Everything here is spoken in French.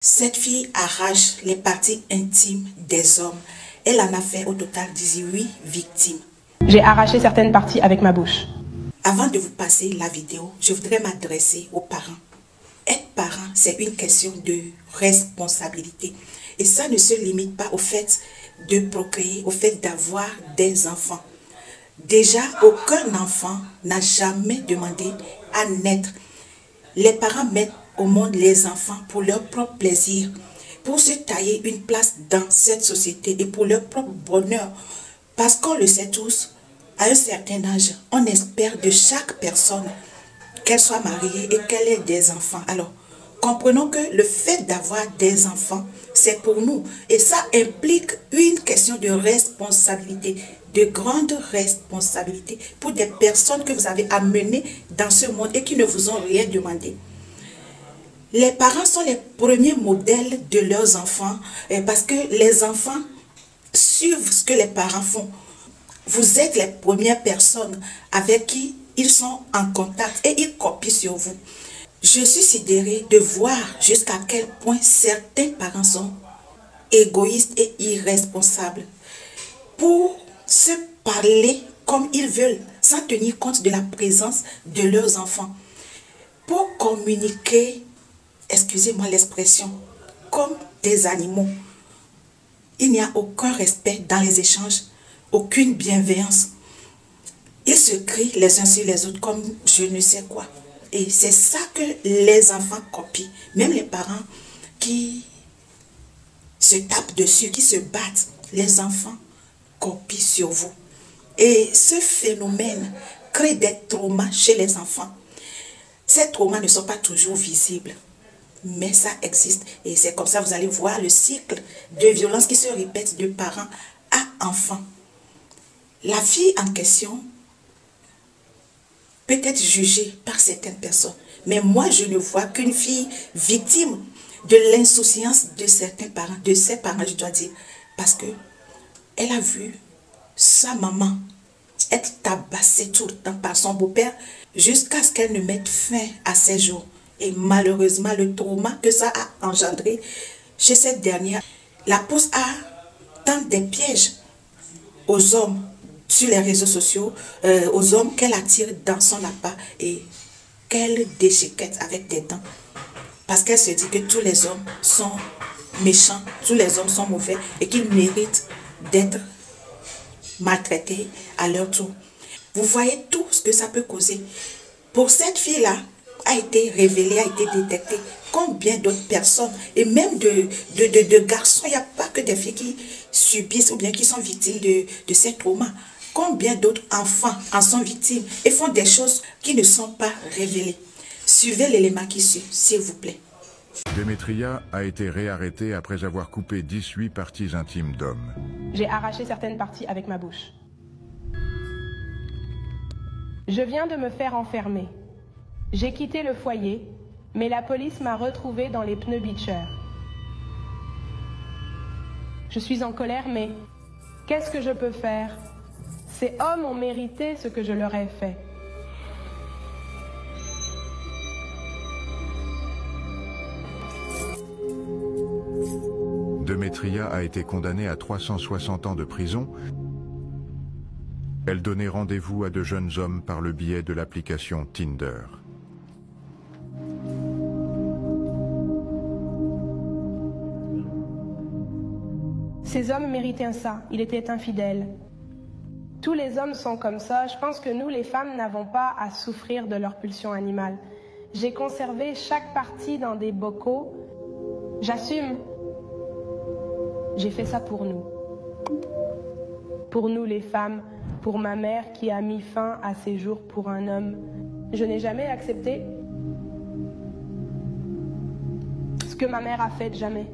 Cette fille arrache les parties intimes des hommes. Elle en a fait au total 18 victimes. J'ai arraché certaines parties avec ma bouche. Avant de vous passer la vidéo, je voudrais m'adresser aux parents. Être parent, c'est une question de responsabilité. Et ça ne se limite pas au fait de procréer, au fait d'avoir des enfants. Déjà, aucun enfant n'a jamais demandé à naître. Les parents mettent au monde les enfants pour leur propre plaisir, pour se tailler une place dans cette société et pour leur propre bonheur. Parce qu'on le sait tous, à un certain âge, on espère de chaque personne qu'elle soit mariée et qu'elle ait des enfants. Alors, comprenons que le fait d'avoir des enfants, c'est pour nous. Et ça implique une question de responsabilité, de grande responsabilité pour des personnes que vous avez amenées dans ce monde et qui ne vous ont rien demandé. Les parents sont les premiers modèles de leurs enfants parce que les enfants suivent ce que les parents font. Vous êtes les premières personnes avec qui ils sont en contact et ils copient sur vous. Je suis sidérée de voir jusqu'à quel point certains parents sont égoïstes et irresponsables pour se parler comme ils veulent sans tenir compte de la présence de leurs enfants. Pour communiquer, excusez-moi l'expression, comme des animaux. Il n'y a aucun respect dans les échanges, aucune bienveillance. Ils se crient les uns sur les autres comme je ne sais quoi. Et c'est ça que les enfants copient. Même les parents qui se tapent dessus, qui se battent, les enfants copient sur vous. Et ce phénomène crée des traumas chez les enfants. Ces traumas ne sont pas toujours visibles, mais ça existe. Et c'est comme ça que vous allez voir le cycle de violence qui se répète de parents à enfants. La fille en question peut être jugée par certaines personnes. Mais moi, je ne vois qu'une fille victime de l'insouciance de certains parents, de ses parents, je dois dire. Parce que elle a vu sa maman être tabassée tout le temps par son beau-père jusqu'à ce qu'elle ne mette fin à ses jours. Et malheureusement, le trauma que ça a engendré chez cette dernière la pousse à tendre des pièges aux hommes sur les réseaux sociaux, aux hommes qu'elle attire dans son appart et qu'elle déchiquette avec des dents. Parce qu'elle se dit que tous les hommes sont méchants, tous les hommes sont mauvais et qu'ils méritent d'être maltraités à leur tour. Vous voyez tout ce que ça peut causer. Pour cette fille-là, a été révélée, a été détectée. Combien d'autres personnes, et même de garçons, il n'y a pas que des filles qui subissent ou bien qui sont victimes de ces traumas. Combien d'autres enfants en sont victimes et font des choses qui ne sont pas révélées. Suivez l'élément qui suit, s'il vous plaît. Demetria a été réarrêtée après avoir coupé 18 parties intimes d'hommes. J'ai arraché certaines parties avec ma bouche. Je viens de me faire enfermer. J'ai quitté le foyer, mais la police m'a retrouvée dans les pneus beachers. Je suis en colère, mais qu'est-ce que je peux faire? Ces hommes ont mérité ce que je leur ai fait. Demetria a été condamnée à 360 ans de prison. Elle donnait rendez-vous à de jeunes hommes par le biais de l'application Tinder. Ces hommes méritaient ça, il était infidèle. Tous les hommes sont comme ça, je pense que nous les femmes n'avons pas à souffrir de leur pulsion animale. J'ai conservé chaque partie dans des bocaux, j'assume. J'ai fait ça pour nous. Pour nous les femmes, pour ma mère qui a mis fin à ses jours pour un homme. Je n'ai jamais accepté ce que ma mère a fait, jamais.